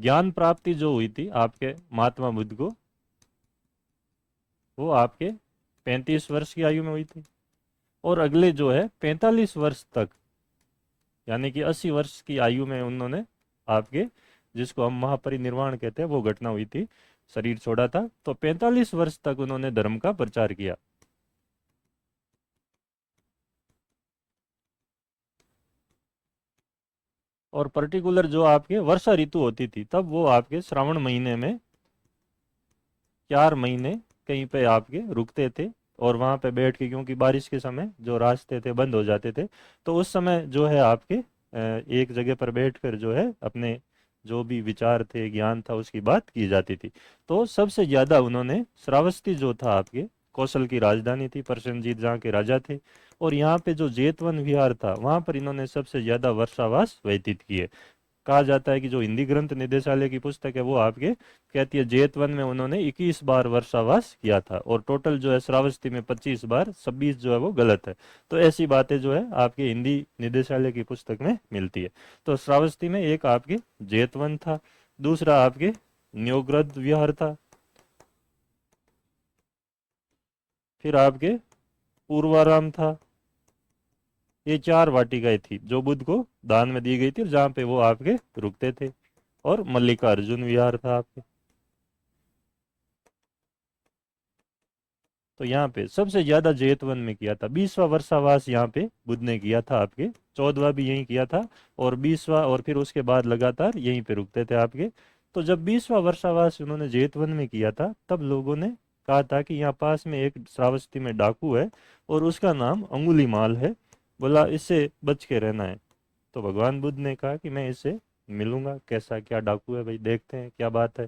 ज्ञान प्राप्ति जो हुई थी आपके महात्मा बुद्ध को, वो आपके 35 वर्ष की आयु में हुई थी। और अगले जो है 45 वर्ष तक, यानी कि 80 वर्ष की आयु में उन्होंने आपके, जिसको हम महापरिनिर्वाण कहते हैं, वो घटना हुई थी, शरीर छोड़ा था। तो 45 वर्ष तक उन्होंने धर्म का प्रचार किया। और पर्टिकुलर जो आपके वर्षा ऋतु होती थी, तब वो आपके श्रावण महीने में 4 महीने कहीं पे आपके रुकते थे, और वहां पे बैठ के, क्योंकि बारिश के समय जो रास्ते थे बंद हो जाते थे, तो उस समय जो है आपके एक जगह पर बैठकर जो है अपने जो भी विचार थे, ज्ञान था, उसकी बात की जाती थी। तो सबसे ज्यादा उन्होंने श्रावस्ती जो था आपके, कौशल की राजधानी थी, प्रसेनजीत जहाँ के राजा थे, और यहाँ पे जो जेतवन विहार था, वहां पर इन्होंने सबसे ज्यादा वर्षावास व्यतीत किए। कहा जाता है कि जो हिंदी ग्रंथ निदेशालय की पुस्तक है, वो आपके कहती है जेतवन में उन्होंने 21 बार वर्षावास किया था, और टोटल जो है श्रावस्ती में 25 बार, 26 जो है वो गलत है। तो ऐसी बातें जो है आपके हिंदी निदेशालय की पुस्तक में मिलती है। तो श्रावस्ती में एक आपके जेतवन था, दूसरा आपके न्योग्रद विहार था, फिर आपके पूर्वाराम था। ये 4 वाटिकाएं थी जो बुद्ध को दान में दी गई थी, और जहाँ पे वो आपके रुकते थे। और मल्लिकार्जुन विहार था आपके। तो यहाँ पे सबसे ज्यादा जेतवन में किया था, 20वां वर्षावास यहाँ पे बुद्ध ने किया था आपके, 14वां भी यहीं किया था, और 20वां, और फिर उसके बाद लगातार यहीं पे रुकते थे आपके। तो जब 20वां वर्षावास उन्होंने जेतवन में किया था, तब लोगों ने कहा था कि यहाँ पास में एक श्रावस्ती में डाकू है, और उसका नाम अंगुलीमाल है, बोला इससे बच के रहना है। तो भगवान बुद्ध ने कहा कि मैं इससे मिलूंगा, कैसा क्या डाकू है भाई, देखते हैं क्या बात है।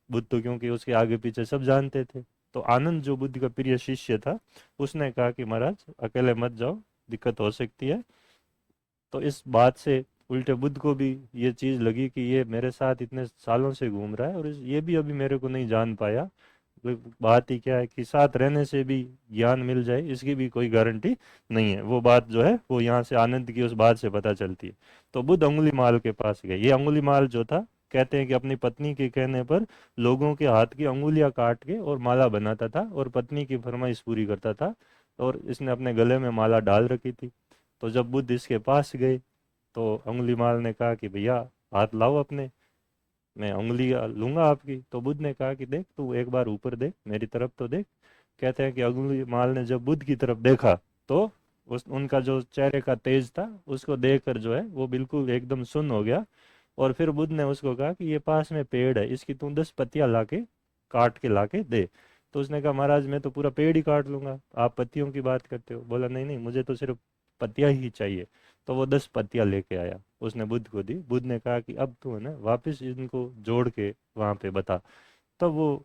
बुद्ध तो क्योंकि उसके आगे पीछे सब जानते थे। तो आनंद जो बुद्ध का प्रिय शिष्य था, उसने कहा कि महाराज अकेले मत जाओ, दिक्कत हो सकती है। तो इस बात से उल्टे बुद्ध को भी ये चीज लगी कि ये मेरे साथ इतने सालों से घूम रहा है, और ये भी अभी मेरे को नहीं जान पाया। वो बात ही क्या है कि साथ रहने से भी ज्ञान मिल जाए, इसकी भी कोई गारंटी नहीं है। वो बात जो है वो यहाँ से आनंद की उस बात से पता चलती है। तो बुद्ध अंगुलीमाल के पास गए। ये अंगुलीमाल जो था, कहते हैं कि अपनी पत्नी के कहने पर लोगों के हाथ की अंगुलियां काट के और माला बनाता था, और पत्नी की फरमाइश पूरी करता था। और इसने अपने गले में माला डाल रखी थी। तो जब बुद्ध इसके पास गए, तो अंगुलीमाल ने कहा कि भैया हाथ लाओ अपने, मैं उंगली लूंगा आपकी। तो बुद्ध ने कहा कि देख तू एक बार ऊपर देख, मेरी तरफ तो देख। कहते हैं कि अंगुलीमाल ने जब बुद्ध की तरफ देखा, तो उस उनका जो चेहरे का तेज था, उसको देखकर जो है वो बिल्कुल एकदम सुन्न हो गया। और फिर बुद्ध ने उसको कहा कि ये पास में पेड़ है, इसकी तू 10 पत्तियां लाके काट के लाके दे। तो उसने कहा महाराज मैं तो पूरा पेड़ ही काट लूंगा, आप पत्तियों की बात करते हो। बोला नहीं नहीं, मुझे तो सिर्फ पत्तियां ही चाहिए। तो वो 10 पत्तियां लेके आया, उसने बुद्ध को दी। बुद्ध ने कहा कि अब तू है ना वापस इनको जोड़ के वहां पे बता। तब वो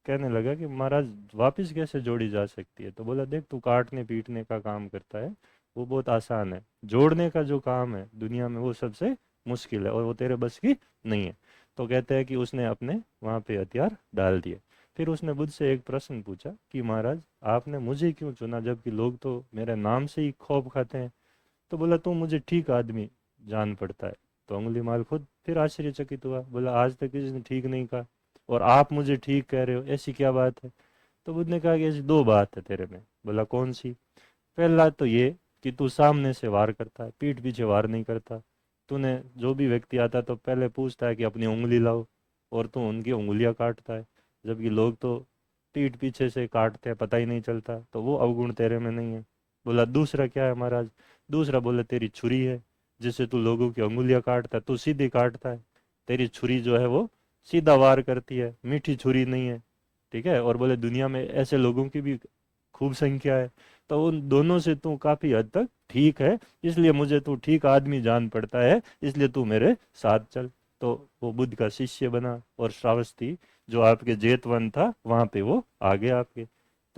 कहने लगा कि महाराज वापस कैसे जोड़ी जा सकती है। तो बोला देख तू काटने पीटने का काम करता है, वो बहुत आसान है, जोड़ने का जो काम है दुनिया में वो सबसे मुश्किल है, और वो तेरे बस की नहीं है। तो कहते हैं कि उसने अपने वहां पे हथियार डाल दिए। फिर उसने बुद्ध से एक प्रश्न पूछा कि महाराज आपने मुझे क्यों चुना, जबकि लोग तो मेरे नाम से ही खौफ खाते हैं। तो बोला तू मुझे ठीक आदमी जान पड़ता है। तो अंगुलीमाल खुद फिर आश्चर्यचकित हुआ, बोला आज तक किसी ने ठीक नहीं कहा, और आप मुझे ठीक कह रहे हो, ऐसी क्या बात है। तो बुद्ध ने कहा कि ऐसी दो बात है तेरे में। बोला कौन सी। पहला तो ये कि तू सामने से वार करता है, पीठ पीछे वार नहीं करता। तूने जो भी व्यक्ति आता तो पहले पूछता है कि अपनी उंगली लाओ, और तू उनकी उंगलियां काटता है, जबकि लोग तो पीठ पीछे से काटते हैं, पता ही नहीं चलता। तो वो अवगुण तेरे में नहीं है। बोला दूसरा क्या है महाराज। दूसरा बोले तेरी छुरी है, जिससे तू लोगों की उंगलियां काटता है, तू सीधी काटता है। तेरी छुरी जो है वो सीधा वार करती है, मीठी छुरी नहीं है। ठीक है। और बोले दुनिया में ऐसे लोगों की भी खूब संख्या है। तो उन दोनों से तू काफी हद तक ठीक है, इसलिए मुझे तू ठीक आदमी जान पड़ता है, इसलिए तू मेरे साथ चल। तो वो बुद्ध का शिष्य बना, और श्रावस्ती जो आपके जेतवन था वहां पे वो आ गया आपके।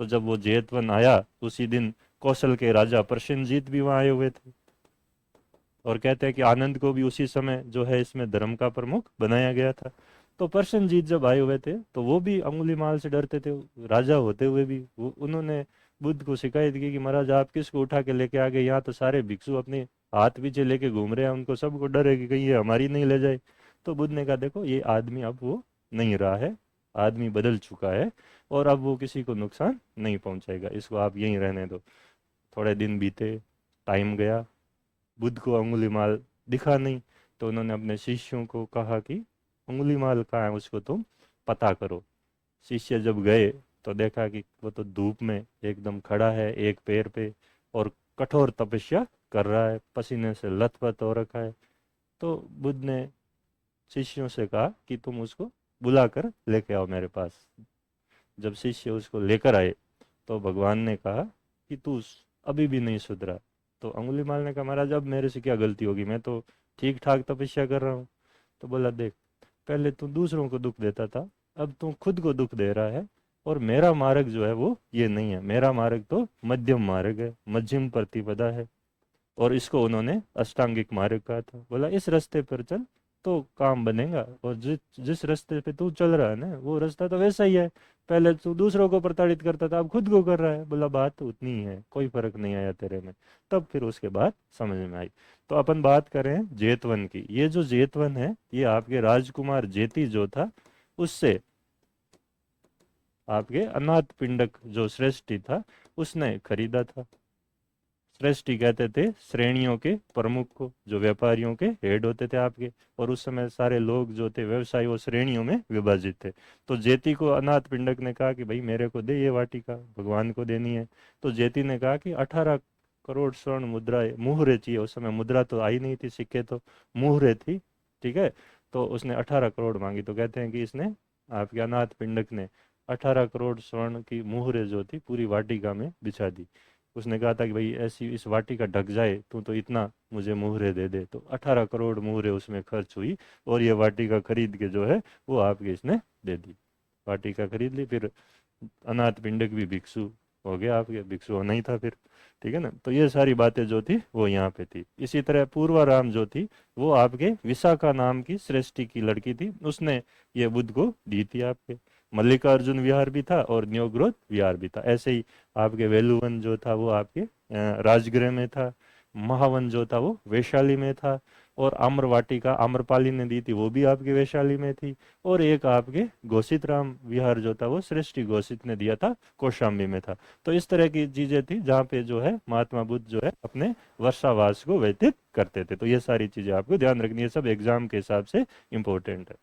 तो जब वो जेतवन आया, उसी दिन कौशल के राजा प्रसेनजीत भी वहां आए हुए थे। और कहते हैं कि आनंद को भी उसी समय जो है इसमें धर्म का प्रमुख बनाया गया था। तो प्रसेनजीत जब आए हुए थे, तो वो भी अंगुलीमाल से डरते थे, राजा होते हुए भी। वो उन्होंने बुद्ध को शिकायत की कि महाराज आप किसको उठा के लेके आ गए, यहाँ तो सारे भिक्षु अपने हाथ पीछे लेके घूम रहे हैं, उनको सबको डर है कि कहीं ये हमारी नहीं ले जाए। तो बुद्ध ने कहा देखो ये आदमी अब वो नहीं रहा है, आदमी बदल चुका है और अब वो किसी को नुकसान नहीं पहुंचाएगा, इसको आप यहीं रहने दो। थोड़े दिन बीते, टाइम गया, बुद्ध को अंगुलीमाल दिखा नहीं, तो उन्होंने अपने शिष्यों को कहा कि अंगुलीमाल कहाँ है, उसको तुम पता करो। शिष्य जब गए तो देखा कि वो तो धूप में एकदम खड़ा है एक पैर पे और कठोर तपस्या कर रहा है, पसीने से लथपथ हो रखा है। तो बुद्ध ने शिष्यों से कहा कि तुम उसको बुला कर लेके आओ मेरे पास। जब शिष्य उसको लेकर आए तो भगवान ने कहा कि तू अभी भी नहीं सुधरा। तो अंगुलीमाल ने कहा महाराज अब मेरे से क्या गलती होगी, मैं तो ठीक ठाक तपस्या कर रहा हूँ। तो बोला देख, पहले तू दूसरों को दुख देता था, अब तू खुद को दुख दे रहा है, और मेरा मार्ग जो है वो ये नहीं है, मेरा मार्ग तो मध्यम मार्ग है, मध्यम प्रतिपदा है। और इसको उन्होंने अष्टांगिक मार्ग कहा था। बोला इस रास्ते पर चल तो काम बनेगा, और जिस जिस रास्ते पे तू चल रहा है ना वो रास्ता तो वैसा ही है, पहले तू दूसरों को प्रताड़ित करता था अब खुद को कर रहा है। बोला बात तो उतनी ही है, कोई फर्क नहीं आया तेरे में। तब फिर उसके बाद समझ में आई। तो अपन बात करें जेतवन की, ये जो जेतवन है ये आपके राजकुमार जेती जो था उससे आपके अनाथ पिंडक जो श्रेष्ठी था उसने खरीदा था। श्रेष्ठी कहते थे श्रेणियों के प्रमुख को, जो व्यापारियों के हेड होते थे आपके, और उस समय सारे लोग जो थे व्यवसायी वो श्रेणियों में विभाजित थे। तो जेती को अनाथ पिंडक ने कहा कि भाई मेरे को दे ये वाटिका, भगवान को देनी है। तो जेती ने कहा कि 18 करोड़ स्वर्ण मुद्राएं, मुहरे चाहिए। उस समय मुद्रा तो आई नहीं थी, सिक्के तो, मुहरे थी, ठीक है। तो उसने 18 करोड़ मांगी। तो कहते हैं कि इसने आपके अनाथ पिंडक ने 18 करोड़ स्वर्ण की मुहरे जो थी पूरी वाटिका में बिछा दी। उसने कहा था कि भाई ऐसी इस वाटिका ढक जाए तो इतना मुझे मुहरे दे दे। तो 18 करोड़ मुहरे उसमें खर्च हुई, और ये वाटिका खरीद के जो है वो आपके इसने दे दी। वाटिका खरीद ली, फिर अनाथ पिंडक भी भिक्षु हो गया, आपके भिक्षु होना ही था फिर, ठीक है ना। तो ये सारी बातें जो थी वो यहाँ पे थी। इसी तरह पूर्वाराम जो थी वो आपके विशाखा नाम की श्रेष्ठी की लड़की थी, उसने ये बुद्ध को दी थी आपके। मल्लिकार्जुन विहार भी था और न्योग्रोध विहार भी था। ऐसे ही आपके वेलुवन जो था वो आपके राजगृह में था, महावन जो था वो वैशाली में था, और आम्र वाटिका आम्रपाली ने दी थी वो भी आपके वैशाली में थी, और एक आपके घोषित राम विहार जो था वो सृष्टि घोषित ने दिया था, कौशाम्बी में था। तो इस तरह की चीजें थी जहाँ पे जो है महात्मा बुद्ध जो है अपने वर्षावास को व्यतीत करते थे। तो ये सारी चीजें आपको ध्यान रखनी है, सब एग्जाम के हिसाब से इंपॉर्टेंट है।